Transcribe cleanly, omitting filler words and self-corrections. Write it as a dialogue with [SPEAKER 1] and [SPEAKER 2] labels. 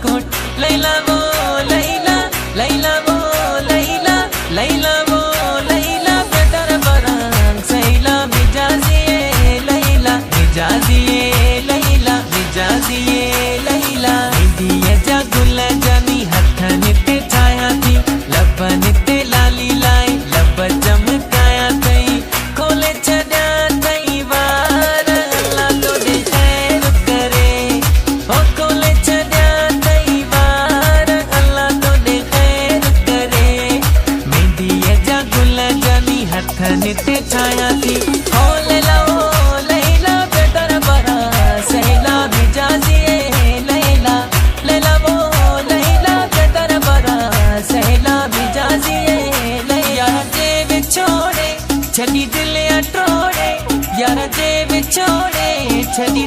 [SPEAKER 1] coat Laila वो लैला लैला वो लैला लैला वो लैला बेटर बरंग सैला मिजाजिए लैला मिजाजिए लैला मिजाजिए लैला दिए जगुल जनी हथ निते छाया थी लब निते लाली लाई लब चमकाया तई खोले छड्या तई वार अल्लाह तो दे खैर करे ओ खोले छड्या तई वार अल्लाह तो दे खैर करे मेहंदी जगुल जनी हथ निते छाया थी ओ लैला ओ लैला बेटर बरा सैला मिजाजिए लैला लैला वो लैला बेटर बरा सैला मिजाजिए लैला जे बिछोड़े छड़ी दिल अटोड़े यार जे बिछोड़े छड़ी